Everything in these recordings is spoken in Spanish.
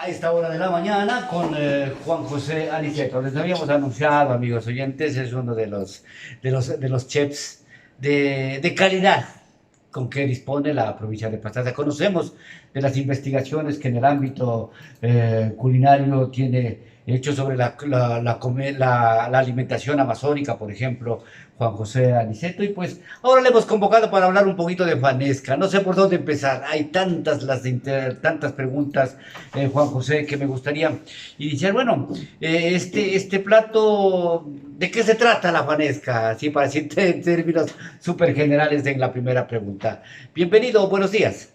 A esta hora de la mañana con Juan José Aniceto. Les habíamos anunciado, amigos oyentes, es uno de los chefs de calidad con que dispone la provincia de Pastaza. Conocemos de las investigaciones que en el ámbito culinario tiene hecho sobre la alimentación amazónica, por ejemplo, Juan José Aniceto, y pues ahora le hemos convocado para hablar un poquito de Fanesca. No sé por dónde empezar, hay tantas preguntas, Juan José, que me gustaría iniciar. Bueno, este plato, ¿de qué se trata la Fanesca? Así para decirte en términos súper generales en la primera pregunta. Bienvenido, buenos días.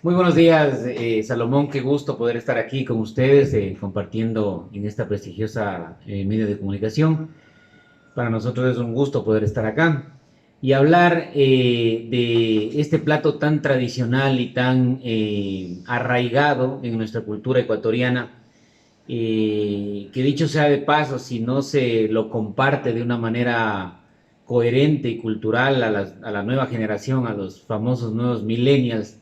Muy buenos días, Salomón. Qué gusto poder estar aquí con ustedes, compartiendo en esta prestigiosa medio de comunicación. Para nosotros es un gusto poder estar acá y hablar de este plato tan tradicional y tan arraigado en nuestra cultura ecuatoriana, que dicho sea de paso, si no se lo comparte de una manera coherente y cultural a la nueva generación, a los famosos nuevos millennials,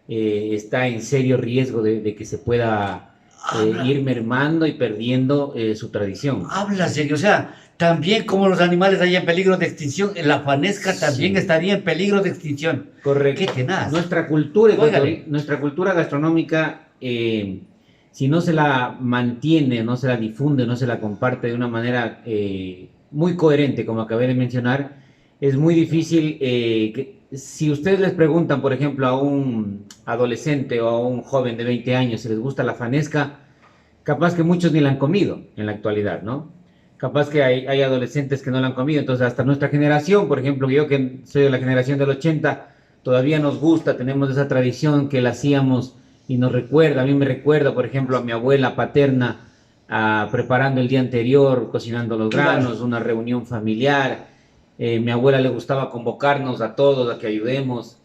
está en serio riesgo de que se pueda Habla, ir mermando y perdiendo su tradición. habla serio, o sea, también como los animales ahí en peligro de extinción, la Fanesca también Sí, estaría en peligro de extinción. Qué correcto. tenaz. Nuestra Óigale. nuestra cultura gastronómica, si no se la mantiene, no se la difunde, no se la comparte de una manera muy coherente, como acabé de mencionar, es muy difícil si ustedes les preguntan, por ejemplo, a un adolescente o a un joven de 20 años si les gusta la fanesca, capaz que muchos ni la han comido en la actualidad, ¿no? Capaz que hay adolescentes que no la han comido, entonces hasta nuestra generación, por ejemplo, yo que soy de la generación del 80, todavía nos gusta, tenemos esa tradición que la hacíamos y nos recuerda, a mí me recuerda, por ejemplo, a mi abuela paterna preparando el día anterior, cocinando los Claro. granos, una reunión familiar. Mi abuela le gustaba convocarnos a todos a que ayudemos.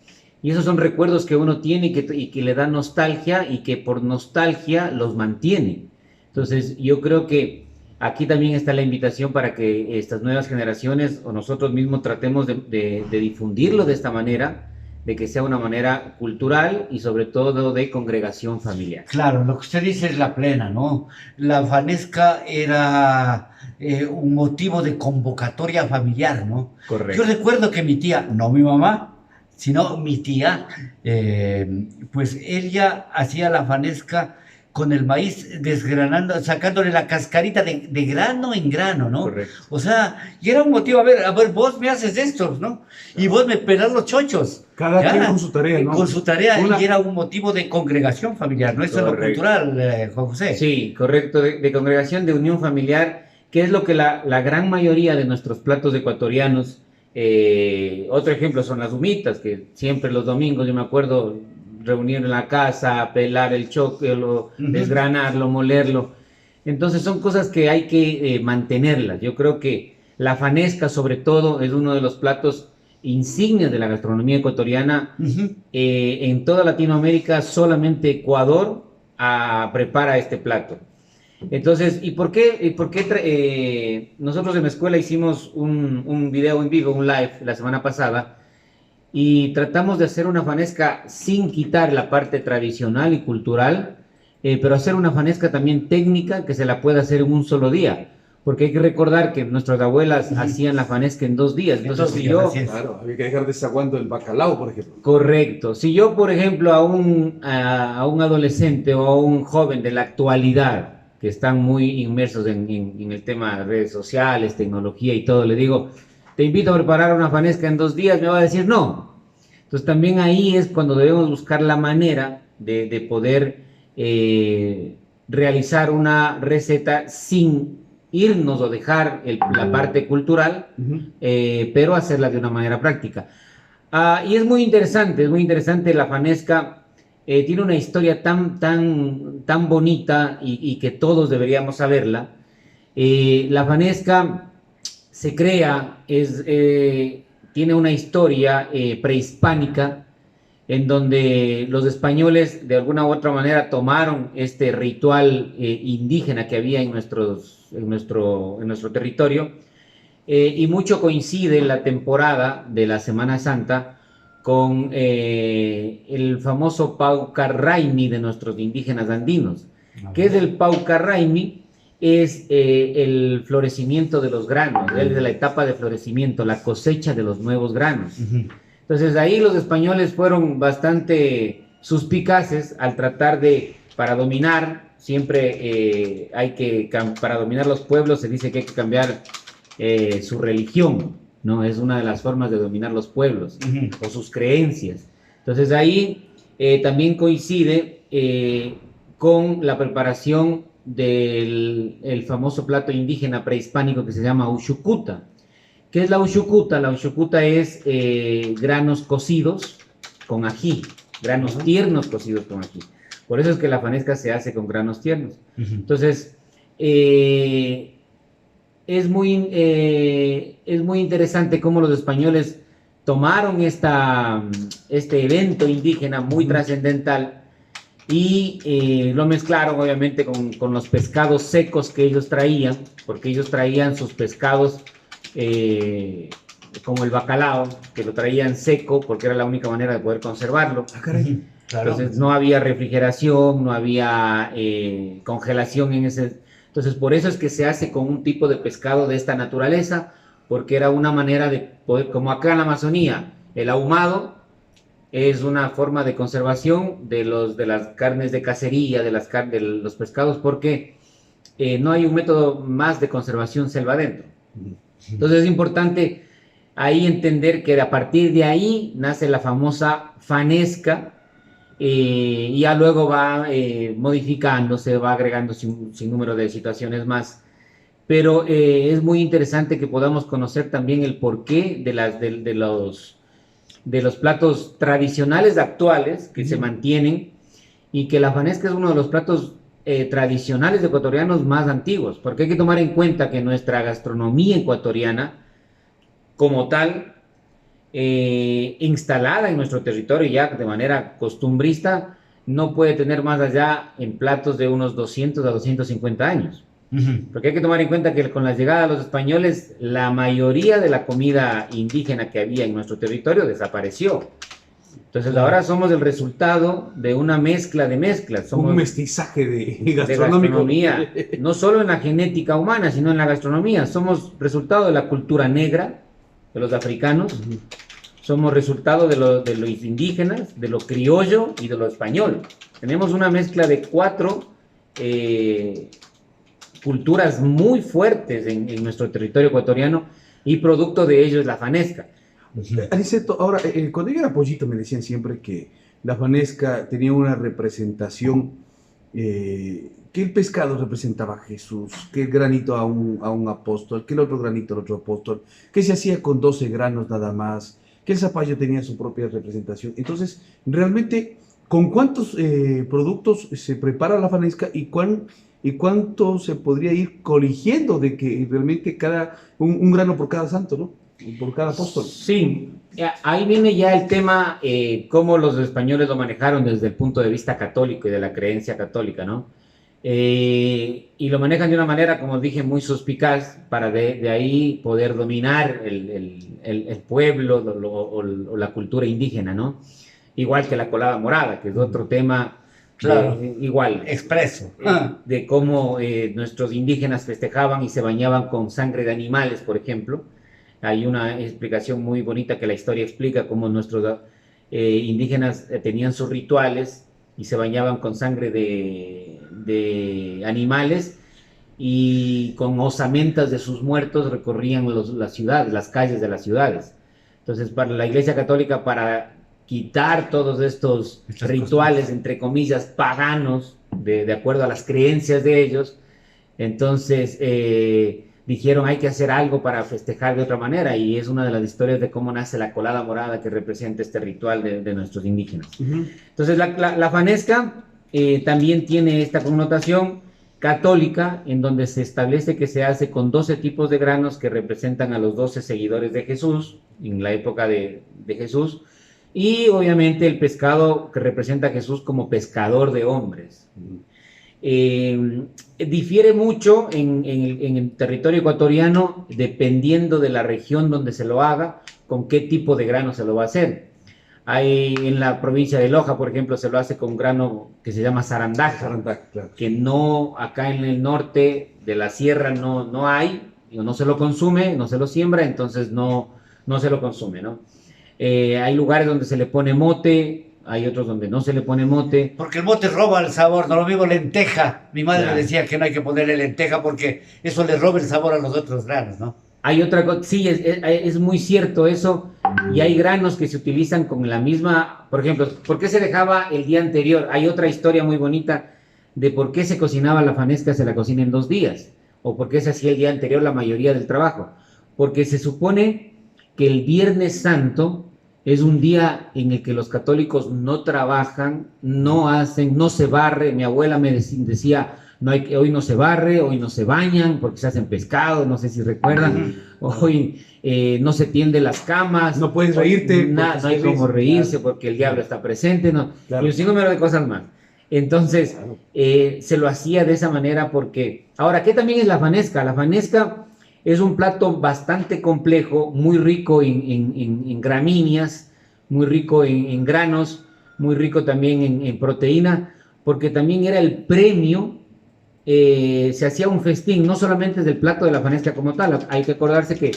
Y esos son recuerdos que uno tiene y que le da nostalgia y que por nostalgia los mantiene. Entonces, yo creo que aquí también está la invitación para que estas nuevas generaciones o nosotros mismos tratemos de difundirlo de esta manera, de que sea una manera cultural y sobre todo de congregación familiar. Claro, lo que usted dice es la plena, ¿no? La Fanesca era un motivo de convocatoria familiar, ¿no? Yo Correcto. recuerdo que mi tía, no mi mamá, sino mi tía, pues ella hacía la Fanesca con el maíz desgranando, sacándole la cascarita de grano en grano, ¿no? Correcto. O sea, y era un motivo, a ver, vos me haces esto, ¿no? Y vos me pelas los chochos. Cada quien con ¿Ya? su tarea, ¿no? Con su tarea, y Una, era un motivo de congregación familiar, ¿no? Eso es lo Correcto. cultural, Juan José. Sí, correcto, de congregación, de unión familiar, que es lo que la gran mayoría de nuestros platos ecuatorianos, otro ejemplo son las humitas, que siempre los domingos, yo me acuerdo, reunir en la casa, pelar el choclo, Ujú. desgranarlo, molerlo. Entonces son cosas que hay que mantenerlas. Yo creo que la fanesca, sobre todo, es uno de los platos insignias de la gastronomía ecuatoriana. Ujú. En toda Latinoamérica, solamente Ecuador prepara este plato. Entonces, ¿y por qué nosotros en la escuela hicimos un video en vivo, un live la semana pasada, y tratamos de hacer una fanesca sin quitar la parte tradicional y cultural, pero hacer una fanesca también técnica que se la pueda hacer en un solo día? Porque hay que recordar que nuestras abuelas Ujú. hacían la fanesca en 2 días. En Entonces, dos si días, así yo es. claro, había que dejar desaguando el bacalao, por ejemplo. Correcto. Si yo, por ejemplo, a un adolescente o a un joven de la actualidad que están muy inmersos en el tema de redes sociales, tecnología y todo, le digo, te invito a preparar una fanesca en 2 días, me va a decir no. Entonces también ahí es cuando debemos buscar la manera de poder realizar una receta sin irnos o dejar la parte cultural, Ujú. pero hacerla de una manera práctica. Y es muy interesante la fanesca. Tiene una historia tan bonita y que todos deberíamos saberla. La fanesca se crea, tiene una historia prehispánica en donde los españoles de alguna u otra manera tomaron este ritual indígena que había en nuestro territorio, y mucho coincide la temporada de la Semana Santa con el famoso Paucarraimi de nuestros indígenas andinos. ¿Qué es el Paucarraimi? Es el florecimiento de los granos, es de la etapa de florecimiento, la cosecha de los nuevos granos. Entonces ahí los españoles fueron bastante suspicaces al tratar de, para dominar, siempre para dominar los pueblos se dice que hay que cambiar su religión, ¿no? Es una de las formas de dominar los pueblos, o sus creencias. Entonces ahí también coincide con la preparación del el famoso plato indígena prehispánico que se llama uchucuta. ¿Qué es la uchucuta? La uchucuta es granos cocidos con ají, granos tiernos cocidos con ají. Por eso es que la fanesca se hace con granos tiernos. Entonces, es muy interesante cómo los españoles tomaron este evento indígena muy trascendental y lo mezclaron obviamente con los pescados secos que ellos traían, porque ellos traían sus pescados como el bacalao, que lo traían seco porque era la única manera de poder conservarlo. Claro. Entonces no había refrigeración, no había congelación en ese... Entonces por eso es que se hace con un tipo de pescado de esta naturaleza, porque era una manera de poder, como acá en la Amazonía, el ahumado es una forma de conservación de las carnes de cacería, de los pescados, porque no hay un método más de conservación selva adentro. Entonces es importante ahí entender que a partir de ahí nace la famosa fanesca, y ya luego va modificándose, va agregándose un sinnúmero de situaciones más. Pero es muy interesante que podamos conocer también el porqué de los platos tradicionales actuales que se mantienen, y que la fanesca es uno de los platos tradicionales ecuatorianos más antiguos, porque hay que tomar en cuenta que nuestra gastronomía ecuatoriana como tal, instalada en nuestro territorio ya de manera costumbrista, no puede tener más allá en platos de unos 200 a 250 años. Porque hay que tomar en cuenta que con la llegada de los españoles, la mayoría de la comida indígena que había en nuestro territorio desapareció. Entonces ahora somos el resultado de una mezcla de mezclas. Somos un mestizaje de gastronomía, no solo en la genética humana, sino en la gastronomía. Somos resultado de la cultura negra de los africanos, somos resultado de los indígenas, de lo criollo y de lo español. Tenemos una mezcla de 4 culturas muy fuertes en nuestro territorio ecuatoriano, y producto de ello es la fanesca. Aniceto, ahora, cuando yo era pollito me decían siempre que la fanesca tenía una representación, que el pescado representaba a Jesús, que el granito a un apóstol, que el otro granito al otro apóstol, que se hacía con 12 granos nada más, que el zapallo tenía su propia representación. Entonces, realmente, ¿con cuántos productos se prepara la fanesca y cuánto se podría ir coligiendo de que realmente un grano por cada santo, ¿no? Por cada apóstol? Sí, ahí viene ya el tema, cómo los españoles lo manejaron desde el punto de vista católico y de la creencia católica, ¿no? Y lo manejan de una manera, como dije, muy suspicaz, para de ahí poder dominar el pueblo o la cultura indígena, ¿no? Igual que la colada morada, que es otro tema. Claro, igual. expreso. De cómo nuestros indígenas festejaban y se bañaban con sangre de animales, por ejemplo. Hay una explicación muy bonita que la historia explica cómo nuestros indígenas tenían sus rituales y se bañaban con sangre de animales, y con osamentas de sus muertos recorrían las ciudades, las calles de las ciudades. Entonces, para la Iglesia Católica, para quitar todos estos rituales, entre comillas, paganos, de acuerdo a las creencias de ellos, entonces dijeron hay que hacer algo para festejar de otra manera, y es una de las historias de cómo nace la colada morada, que representa este ritual de nuestros indígenas. Entonces la fanesca también tiene esta connotación católica, en donde se establece que se hace con 12 tipos de granos que representan a los 12 seguidores de Jesús, en la época de Jesús, y obviamente el pescado que representa a Jesús como pescador de hombres. Difiere mucho en el territorio ecuatoriano, dependiendo de la región donde se lo haga, con qué tipo de grano se lo va a hacer. Hay en la provincia de Loja, por ejemplo, se lo hace con grano que se llama zarandaja, Sarandá, claro. que no, acá en el norte de la sierra no hay, no se lo consume, no se lo siembra, entonces no se lo consume, ¿no? Hay lugares donde se le pone mote, hay otros donde no se le pone mote. Porque el mote roba el sabor, no lo mismo lenteja. Mi madre Ya. decía que no hay que ponerle lenteja porque eso le roba el sabor a los otros granos, ¿no? Hay otra cosa, sí, es muy cierto eso, y hay granos que se utilizan con la misma, por ejemplo, ¿por qué se dejaba el día anterior? Hay otra historia muy bonita de por qué se cocinaba la fanesca, se la cocina en 2 días, o por qué se hacía el día anterior la mayoría del trabajo, porque se supone que el Viernes Santo es un día en el que los católicos no trabajan, no se barre. Mi abuela me decía, hoy no se barre, hoy no se bañan porque se hacen pescado, no sé si recuerdan, hoy no se tienden las camas, No puedes reírte. no hay como risa, reírse claro. porque el diablo está presente, ¿no? Claro. Y un sinnúmero de cosas más. Entonces, Claro. se lo hacía de esa manera porque... Ahora, ¿qué también es la fanesca? La fanesca es un plato bastante complejo, muy rico en gramíneas, muy rico en granos, muy rico también en proteína, porque también era el premio. Se hacía un festín, no solamente del plato de la fanesca como tal, hay que acordarse que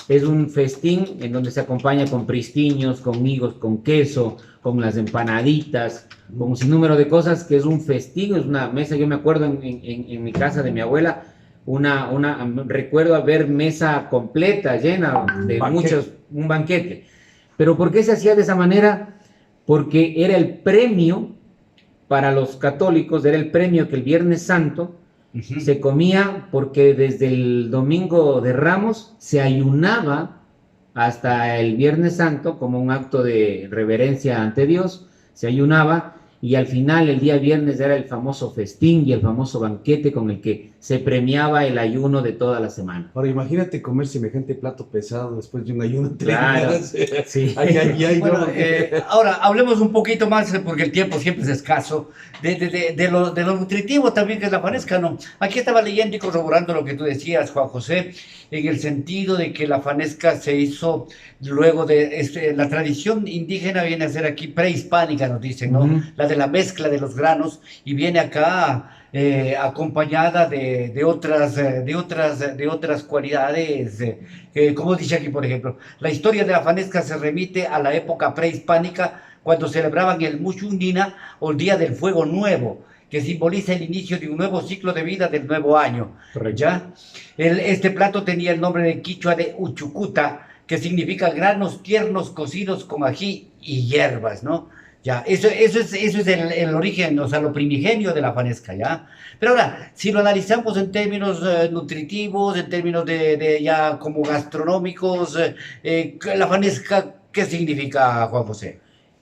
es un festín en donde se acompaña con pristiños, con higos, con queso, con las empanaditas, con un sinnúmero de cosas, que es un festín, es una mesa. Yo me acuerdo en mi casa de mi abuela, recuerdo haber mesa completa, llena de un banquete. Pero ¿por qué se hacía de esa manera? Porque era el premio para los católicos, era el premio que el Viernes Santo se comía, porque desde el Domingo de Ramos se ayunaba hasta el Viernes Santo como un acto de reverencia ante Dios, se ayunaba, y al final el día viernes era el famoso festín y el famoso banquete con el que se premiaba el ayuno de toda la semana. Ahora imagínate comer semejante plato pesado después de un ayuno. Claro, sí. Bueno, ahora hablemos un poquito más, porque el tiempo siempre es escaso, de lo nutritivo también que es la fanesca, ¿no? Aquí estaba leyendo y corroborando lo que tú decías, Juan José, en el sentido de que la fanesca se hizo luego de la tradición indígena, viene a ser aquí prehispánica, nos dicen, ¿no? La de la mezcla de los granos, y viene acá acompañada de otras cualidades, como dice aquí, por ejemplo, la historia de la fanesca se remite a la época prehispánica, cuando celebraban el Mushundina, o el Día del Fuego Nuevo, que simboliza el inicio de un nuevo ciclo de vida del nuevo año. ¿Ya? Este plato tenía el nombre de quichua de Uchucuta, que significa granos tiernos cocidos con ají y hierbas, ¿no? Ya, eso es el origen, o sea, lo primigenio de la fanesca, ¿ya? Pero ahora, si lo analizamos en términos nutritivos, en términos de ya como gastronómicos, la fanesca, ¿qué significa, Juan José?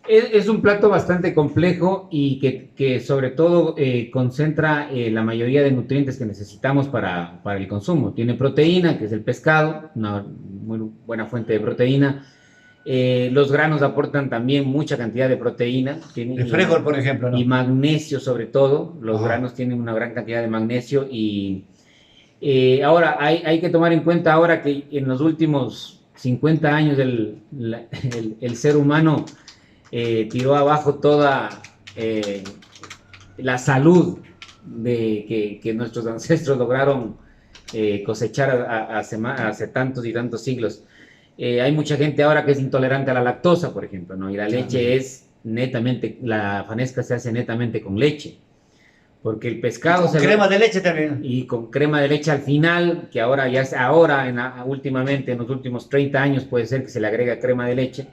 Es un plato bastante complejo y que sobre todo concentra la mayoría de nutrientes que necesitamos para el consumo. Tiene proteína, que es el pescado, una muy buena fuente de proteína. Los granos aportan también mucha cantidad de proteína. El frijol, por ejemplo, ¿no? Y magnesio sobre todo. Los Ajá. granos tienen una gran cantidad de magnesio. Y ahora hay que tomar en cuenta ahora que en los últimos 50 años el ser humano tiró abajo toda la salud que nuestros ancestros lograron cosechar hace tantos y tantos siglos. Hay mucha gente ahora que es intolerante a la lactosa, por ejemplo, ¿no? Y la leche es netamente, la fanesca se hace netamente con leche, porque el pescado... Con crema de leche también. Y con crema de leche al final, que ahora últimamente, en los últimos 30 años puede ser que se le agrega crema de leche.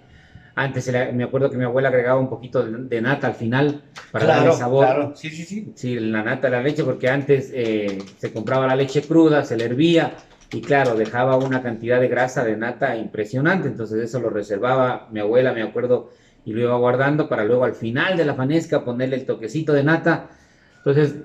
Antes me acuerdo que mi abuela agregaba un poquito de nata al final para darle sabor. Claro, sí, sí, sí. Sí, la nata de la leche, porque antes se compraba la leche cruda, se le hervía y claro, dejaba una cantidad de grasa de nata impresionante. Entonces eso lo reservaba mi abuela, me acuerdo, y lo iba guardando para luego al final de la fanesca ponerle el toquecito de nata. Entonces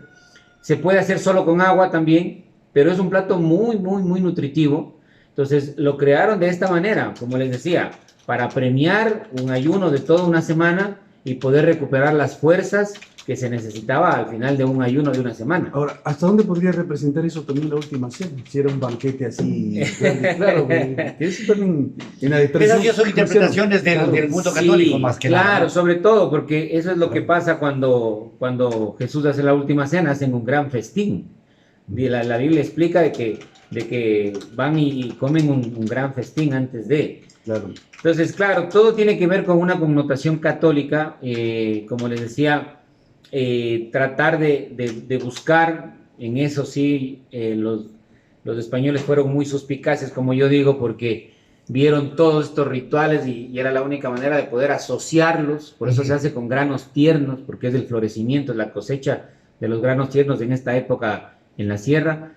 se puede hacer solo con agua también, pero es un plato muy, muy, muy nutritivo. Entonces lo crearon de esta manera, como les decía, para premiar un ayuno de toda una semana y poder recuperar las fuerzas que se necesitaba al final de un ayuno de una semana. Ahora, ¿hasta dónde podría representar eso también la última cena? Si era un banquete así grande, claro, que eso también en la de Pero esas ya son interpretaciones del mundo católico más que nada. Claro, sobre todo, porque eso es lo que pasa cuando Jesús hace la última cena, hacen un gran festín. La Biblia explica de que van y comen un gran festín antes de. Claro. Entonces, claro, todo tiene que ver con una connotación católica, como les decía, tratar de buscar, en eso sí, los españoles fueron muy suspicaces, como yo digo, porque vieron todos estos rituales y era la única manera de poder asociarlos, por eso se hace con granos tiernos, porque es el florecimiento, es la cosecha de los granos tiernos en esta época en la sierra.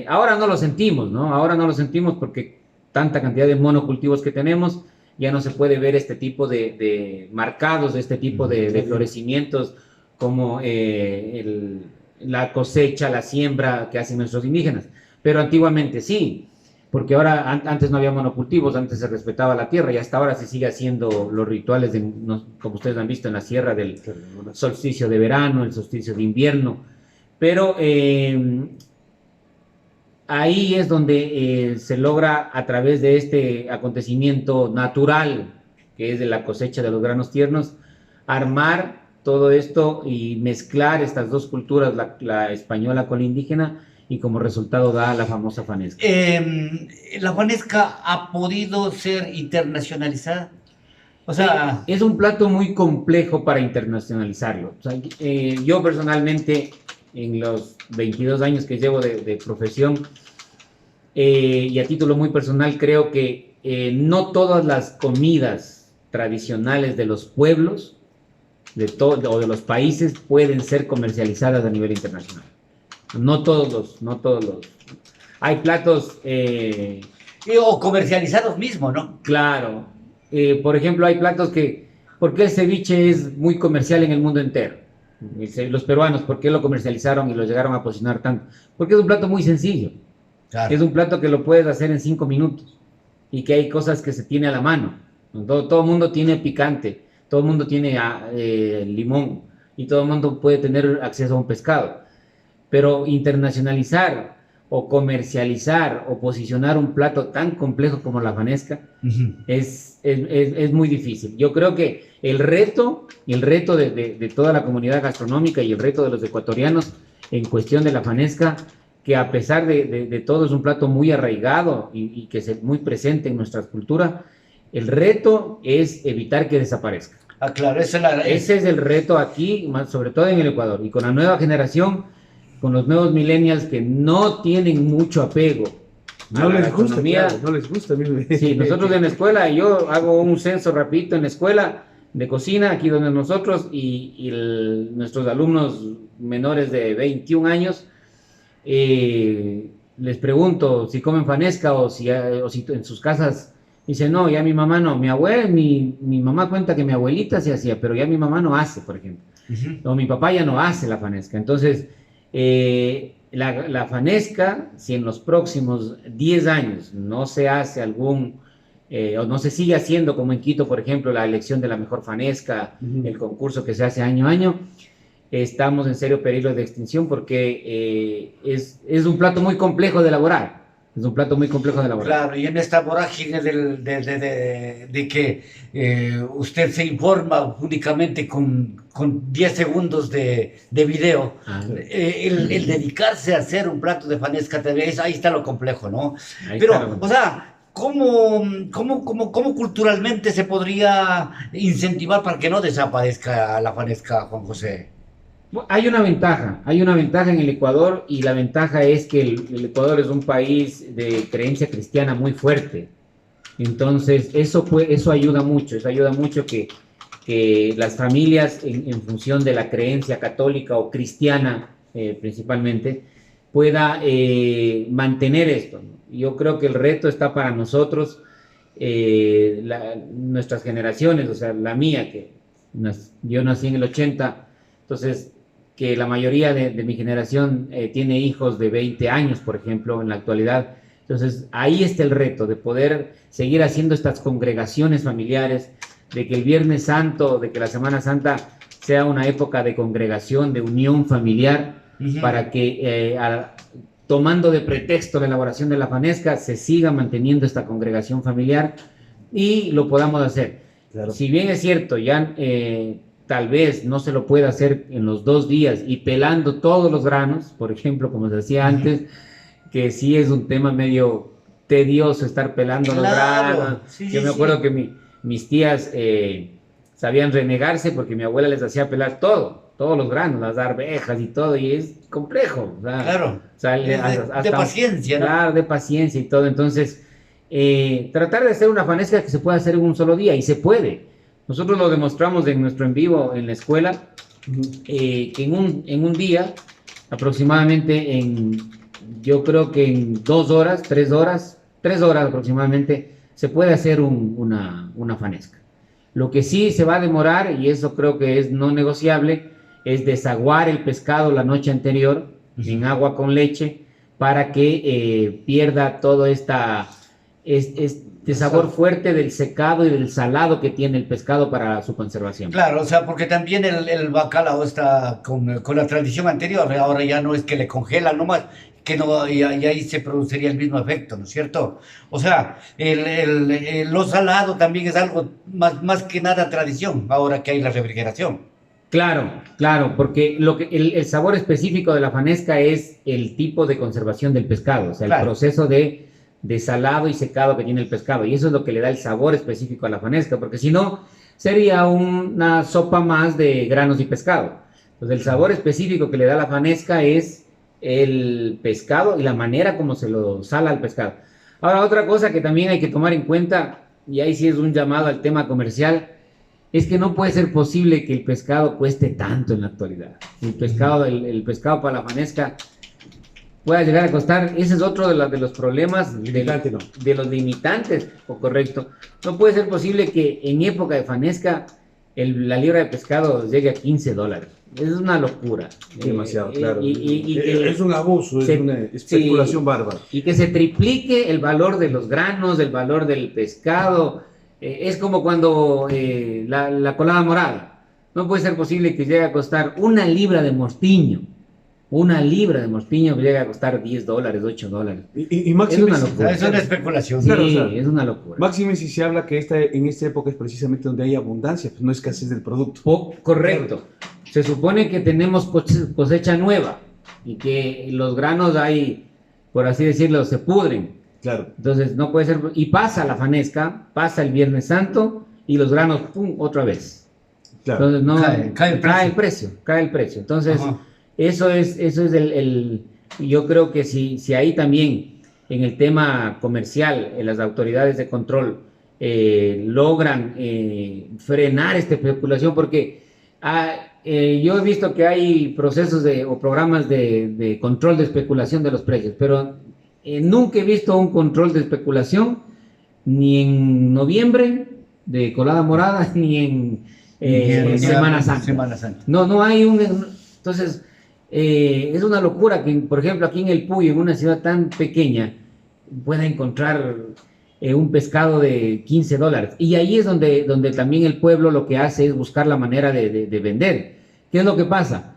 Ahora no lo sentimos, ¿no? Ahora no lo sentimos porque tanta cantidad de monocultivos que tenemos, ya no se puede ver este tipo de marcados, este tipo de florecimientos como la cosecha, la siembra que hacen nuestros indígenas. Pero antiguamente sí, porque ahora antes no había monocultivos, antes se respetaba la tierra y hasta ahora se sigue haciendo los rituales, como ustedes han visto en la sierra, del solsticio de verano, el solsticio de invierno. Pero ahí es donde se logra, a través de este acontecimiento natural, que es de la cosecha de los granos tiernos, armar todo esto y mezclar estas dos culturas, la española con la indígena, y como resultado da la famosa fanesca. ¿La fanesca ha podido ser internacionalizada? O sea, es un plato muy complejo para internacionalizarlo. O sea, yo personalmente, en los 22 años que llevo de profesión, y a título muy personal, creo que no todas las comidas tradicionales de los pueblos o de los países pueden ser comercializadas a nivel internacional. No todos los. Hay platos. o comercializados mismos, ¿no? Claro. Por ejemplo, hay platos que. ¿Por qué el ceviche es muy comercial en el mundo entero? Los peruanos, ¿por qué lo comercializaron y lo llegaron a posicionar tanto? Porque es un plato muy sencillo. Claro. Es un plato que lo puedes hacer en 5 minutos y que hay cosas que se tiene a la mano. Todo el mundo tiene picante, todo el mundo tiene limón y todo el mundo puede tener acceso a un pescado. Pero internacionalizar o comercializar o posicionar un plato tan complejo como la fanesca es muy difícil. Yo creo que el reto de toda la comunidad gastronómica y el reto de los ecuatorianos en cuestión de la fanesca, que a pesar de todo es un plato muy arraigado y que es muy presente en nuestra cultura, el reto es evitar que desaparezca. Ah, claro, ese es el reto aquí, sobre todo en el Ecuador, y con la nueva generación, con los nuevos millennials que no tienen mucho apego. No les gusta, claro, no les gusta. Sí, nosotros en la escuela, yo hago un censo rapidito en la escuela de cocina, aquí donde nosotros, y nuestros alumnos menores de 21 años, les pregunto si comen fanesca o si en sus casas dicen, no, ya mi mamá no, mi mamá cuenta que mi abuelita se hacía, pero ya mi mamá no hace, por ejemplo. O mi papá ya no hace la fanesca. Entonces, la fanesca, si en los próximos 10 años no se hace o no se sigue haciendo, como en Quito, por ejemplo, la elección de la mejor fanesca, el concurso que se hace año a año, estamos en serio peligro de extinción porque es un plato muy complejo de elaborar. Es un plato muy complejo de elaborar. Claro, y en esta vorágine de que usted se informa únicamente con 10 segundos de video, el dedicarse a hacer un plato de fanesca TV, ahí está lo complejo, ¿no? Pero, o sea, ¿cómo culturalmente se podría incentivar para que no desaparezca la fanesca, Juan José? Hay una ventaja en el Ecuador, y la ventaja es que el Ecuador es un país de creencia cristiana muy fuerte. Entonces eso ayuda mucho, que las familias en función de la creencia católica o cristiana principalmente pueda mantener esto, ¿no? Yo creo que el reto está para nosotros, nuestras generaciones, o sea, la mía, yo nací en el 80, entonces que la mayoría de mi generación tiene hijos de 20 años, por ejemplo, en la actualidad. Entonces, ahí está el reto de poder seguir haciendo estas congregaciones familiares, de que el Viernes Santo, de que la Semana Santa sea una época de congregación, de unión familiar, Ujú. para que tomando de pretexto la elaboración de la fanesca, se siga manteniendo esta congregación familiar y lo podamos hacer. Claro. Si bien es cierto, ya tal vez no se lo pueda hacer en los 2 días y pelando todos los granos, por ejemplo, como se decía antes, que sí es un tema medio tedioso estar pelando los Claro, granos. sí, Yo sí, me acuerdo sí. que mis tías sabían renegarse porque mi abuela les hacía pelar todos los granos, las arvejas y todo, y es complejo. O sea, Claro. o sea, Es de paciencia, ¿no? Claro, de paciencia y todo. Entonces, tratar de hacer una fanesca que se pueda hacer en un solo día, y se puede. Nosotros lo demostramos en nuestro en vivo en la escuela, Ujú. que en un día, aproximadamente yo creo que en 2 horas, 3 horas, 3 horas aproximadamente, se puede hacer una fanesca. Lo que sí se va a demorar, y eso creo que es no negociable, es desaguar el pescado la noche anterior en agua con leche para que pierda todo este sabor fuerte del secado y del salado que tiene el pescado para su conservación. Claro, o sea, porque también el bacalao está con la tradición anterior, ahora ya no es que le congelan nomás, que no, y ahí se produciría el mismo efecto, ¿no es cierto? O sea, lo salado también es algo más que nada tradición, ahora que hay la refrigeración. Claro, claro, porque el sabor específico de la fanesca es el tipo de conservación del pescado, o sea, el Claro. proceso de salado y secado que tiene el pescado, y eso es lo que le da el sabor específico a la fanesca, porque si no, sería una sopa más de granos y pescado. Entonces, el sabor específico que le da la fanesca es el pescado y la manera como se lo sala al pescado. Ahora, otra cosa que también hay que tomar en cuenta, y ahí sí es un llamado al tema comercial, es que no puede ser posible que el pescado cueste tanto en la actualidad. El pescado para la fanesca pueda llegar a costar, ese es otro de los problemas, Limitante, ¿no? de los limitantes, o correcto. No puede ser posible que en época de fanesca la libra de pescado llegue a $15. Es una locura. Demasiado, claro. Y que Es un abuso, es se- una especulación sí, bárbara. y que se triplique el valor de los granos, el valor del pescado. Es como cuando la colada morada. No puede ser posible que llegue a costar una libra de mortiño. Una libra de mortiño llega a costar $10, $8. Y máxime, Es una si- locura. Es una especulación. Sí, Claro, o sea, es una locura. máxime si se habla que en esta época es precisamente donde hay abundancia, pues no escasez del producto. Correcto. Se supone que tenemos cosecha nueva y que los granos ahí, por así decirlo, se pudren. Claro. Entonces no puede ser. Y pasa la fanesca, pasa el Viernes Santo y los granos, ¡pum!, otra vez. Claro. Entonces no, Cae el precio. cae el precio. Entonces, Ajá. eso es yo creo que si ahí también en el tema comercial, las autoridades de control logran frenar esta especulación, porque yo he visto que hay procesos o programas de control de especulación de los precios, pero nunca he visto un control de especulación ni en noviembre de colada morada, ni en Semana Santa. Semana Santa. No hay entonces, es una locura que, por ejemplo, aquí en el Puyo, en una ciudad tan pequeña, pueda encontrar un pescado de $15. Y ahí es donde también el pueblo lo que hace es buscar la manera de vender. ¿Qué es lo que pasa?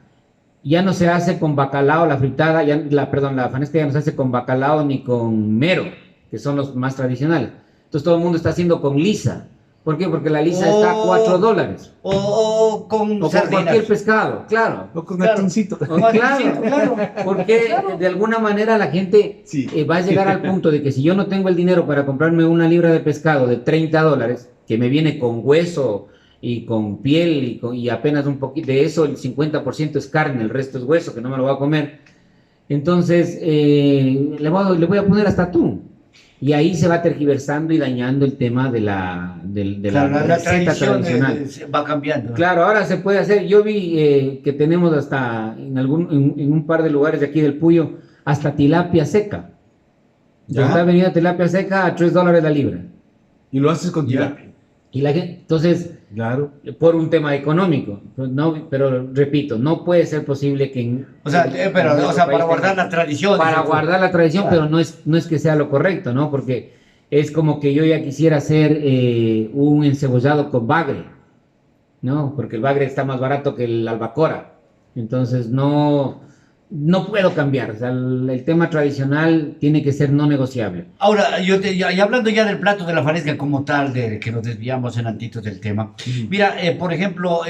Ya no se hace con bacalao la fritada, la fanesca ya no se hace con bacalao ni con mero, que son los más tradicionales. Entonces todo el mundo está haciendo con lisa. ¿Por qué? Porque la lisa está a $4. O con O con sardinas. cualquier pescado, claro. O con Claro. atuncito. Claro, porque de alguna manera la gente Sí. va a llegar al punto de que si yo no tengo el dinero para comprarme una libra de pescado de $30, que me viene con hueso y con piel y apenas un poquito de eso, el 50% es carne, el resto es hueso, que no me lo voy a comer, entonces le voy a poner hasta atún. Y ahí se va tergiversando y dañando el tema de la Claro, la receta tradición tradicional. va cambiando. Claro, ahora se puede hacer. Yo vi que tenemos hasta en un par de lugares de aquí del Puyo, hasta tilapia seca. Ya. Está vendiendo tilapia seca a $3 la libra. Y lo haces con Ya. tilapia. Y la gente, entonces, Claro. por un tema económico, pues no, pero repito, no puede ser posible que O sea, pero, en o nuestro sea, país para guardar la tradición. para dices tú. guardar la tradición, Claro. pero no es que sea lo correcto, ¿no? Porque es como que yo ya quisiera hacer un encebollado con bagre. ¿no? Porque el bagre está más barato que el albacora. Entonces no puedo cambiar. O sea, el tema tradicional tiene que ser no negociable. Ahora, y hablando ya del plato de la fanesca como tal, de que nos desviamos en antitos del tema. Mira, por ejemplo,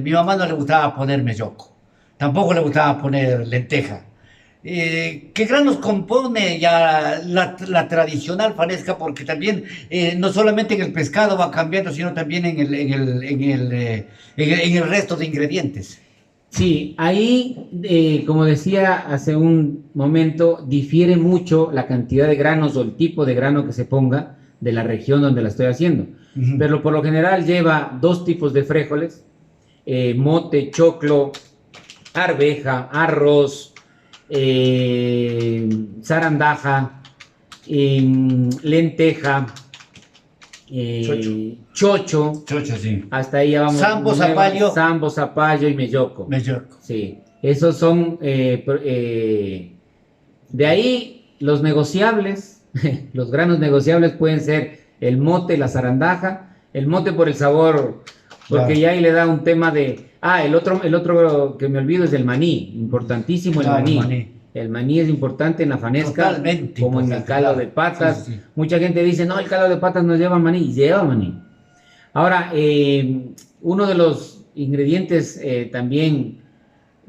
mi mamá no le gustaba poner melloco, tampoco le gustaba poner lenteja. ¿Qué granos compone ya la tradicional fanesca? Porque también no solamente en el pescado va cambiando, sino también en el resto de ingredientes. Sí, ahí, como decía hace un momento, difiere mucho la cantidad de granos o el tipo de grano que se ponga de la región donde la estoy haciendo. Ujú. Pero por lo general lleva dos tipos de frijoles, mote, choclo, arveja, arroz, zarandaja, lenteja, chocho. Chocho, sí. Hasta ahí ya vamos. Sambo, zapallo. Sambo, zapallo y melloco. Melloco. Sí, esos son. De ahí los negociables, los granos negociables pueden ser el mote, la zarandaja. El mote por el sabor, porque Claro. ya ahí le da un tema de. El otro que me olvido es el maní. Importantísimo el Claro, maní. el maní. El maní es importante en la fanesca, Totalmente como en el importante, caldo claro. de patas. Sí, sí, sí. Mucha gente dice, no, el caldo de patas no lleva maní. Lleva maní. Ahora, uno de los ingredientes también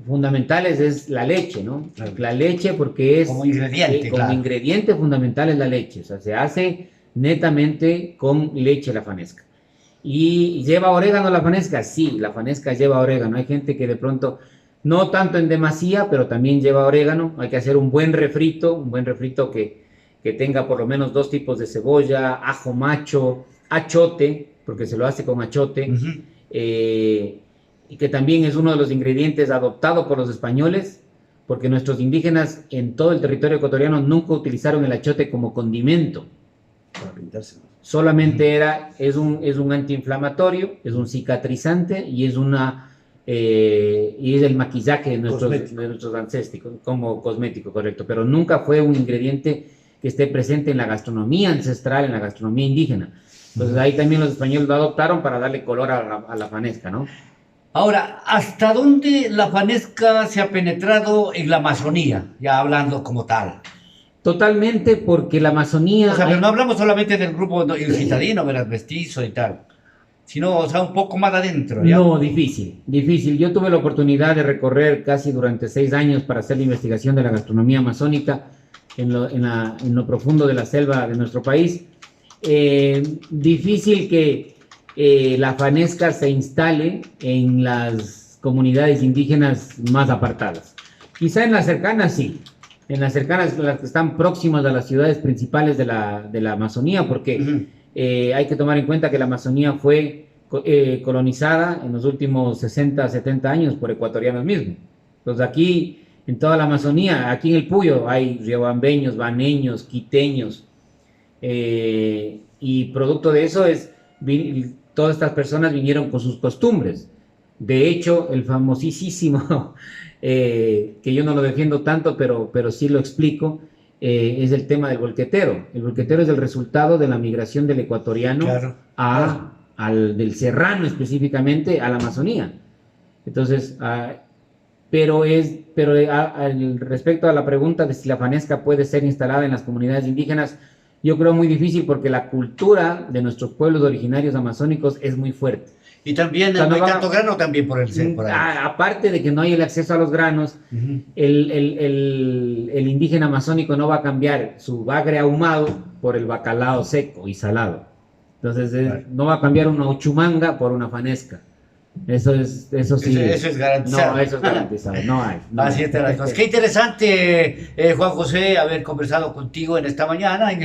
fundamentales es la leche, ¿no? Claro. La leche porque es... Como ingrediente, como claro. ingrediente fundamental es la leche. O sea, se hace netamente con leche la fanesca. ¿Y lleva orégano la fanesca? Sí, la fanesca lleva orégano. Hay gente que de pronto, no tanto en demasía, pero también lleva orégano. Hay que hacer un buen refrito que tenga por lo menos dos tipos de cebolla, ajo macho, achote, porque se lo hace con achote, Ujú. y que también es uno de los ingredientes adoptado por los españoles, porque nuestros indígenas en todo el territorio ecuatoriano nunca utilizaron el achote como condimento. Para pintárselo. Solamente es un antiinflamatorio, es un cicatrizante y es el maquillaje de nuestros ancestros, como cosmético, correcto, pero nunca fue un ingrediente que esté presente en la gastronomía ancestral, en la gastronomía indígena. Entonces ahí también los españoles lo adoptaron para darle color a la fanesca, ¿no? Ahora, ¿hasta dónde la fanesca se ha penetrado en la Amazonía? Ya hablando como tal. Totalmente, porque la Amazonía... O sea, pero no hablamos solamente del grupo el citadino, ¿verdad? Mestizo y tal. Sino, o sea, un poco más adentro, ¿ya? No, difícil. Yo tuve la oportunidad de recorrer casi durante 6 años para hacer la investigación de la gastronomía amazónica en lo profundo de la selva de nuestro país. Difícil que la fanesca se instale en las comunidades indígenas más apartadas. Quizá en las cercanas sí, en las cercanas, las que están próximas a las ciudades principales de la Amazonía, porque Ujú. hay que tomar en cuenta que la Amazonía fue colonizada en los últimos 60, 70 años por ecuatorianos mismos. Entonces aquí, en toda la Amazonía, aquí en el Puyo, hay riobambeños, baneños, quiteños, y producto de eso todas estas personas vinieron con sus costumbres. De hecho, el famosísimo, que yo no lo defiendo tanto, pero sí lo explico, es el tema del volquetero. El volquetero es el resultado de la migración del ecuatoriano Claro. del serrano específicamente a la Amazonía. Entonces, respecto a la pregunta de si la fanesca puede ser instalada en las comunidades indígenas, yo creo muy difícil porque la cultura de nuestros pueblos originarios amazónicos es muy fuerte. Y también O sea, no hay no va- tanto grano también por por ahí. Aparte de que no hay el acceso a los granos, Ujú. el indígena amazónico no va a cambiar su bagre ahumado por el bacalao seco y salado. Entonces, Claro. no va a cambiar una uchumanga por una fanesca. Eso sí. Eso es garantizado. No, eso es garantizado. No hay. No Así hay. están las cosas. Qué interesante, Juan José, haber conversado contigo en esta mañana, en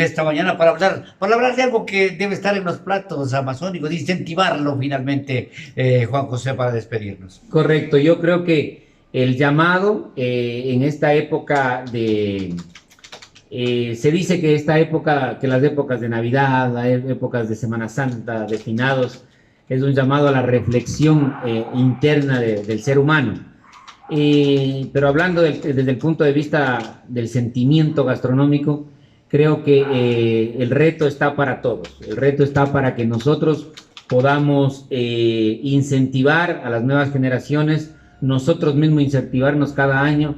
esta mañana para hablar de algo que debe estar en los platos amazónicos, incentivarlo finalmente, Juan José, para despedirnos. Correcto. Yo creo que el llamado en esta época se dice que las épocas de Navidad, las épocas de Semana Santa, de finados, es un llamado a la reflexión interna del ser humano. Pero hablando desde el punto de vista del sentimiento gastronómico, creo que el reto está para todos. El reto está para que nosotros podamos incentivar a las nuevas generaciones, nosotros mismos incentivarnos cada año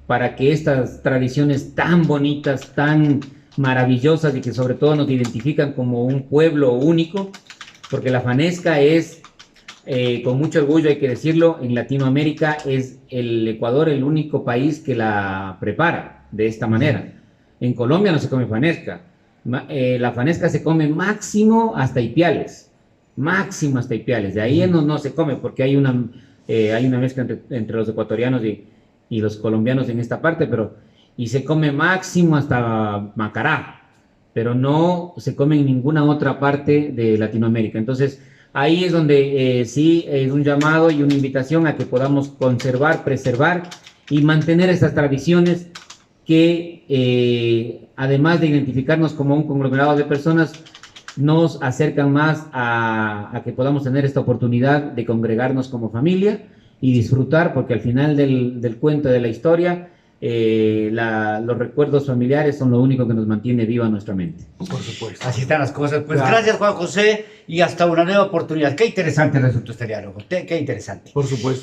para que estas tradiciones tan bonitas, tan maravillosas y que sobre todo nos identifican como un pueblo único, porque la Fanesca es, con mucho orgullo hay que decirlo, en Latinoamérica es el Ecuador el único país que la prepara de esta manera. En Colombia no se come Fanesca. La Fanesca se come máximo hasta Ipiales. Máximo hasta Ipiales. De ahí no se come porque hay una mezcla entre los ecuatorianos y los colombianos en esta parte, y se come máximo hasta Macará, pero no se come en ninguna otra parte de Latinoamérica. Entonces, ahí es donde sí es un llamado y una invitación a que podamos conservar, preservar y mantener estas tradiciones que, además de identificarnos como un conglomerado de personas, nos acercan más a que podamos tener esta oportunidad de congregarnos como familia y disfrutar, porque al final del cuento de la historia, los recuerdos familiares son lo único que nos mantiene viva nuestra mente. Por supuesto. Así están las cosas. Pues Claro. gracias, Juan José, y hasta una nueva oportunidad. Qué interesante resultó este diálogo. Qué interesante. Por supuesto.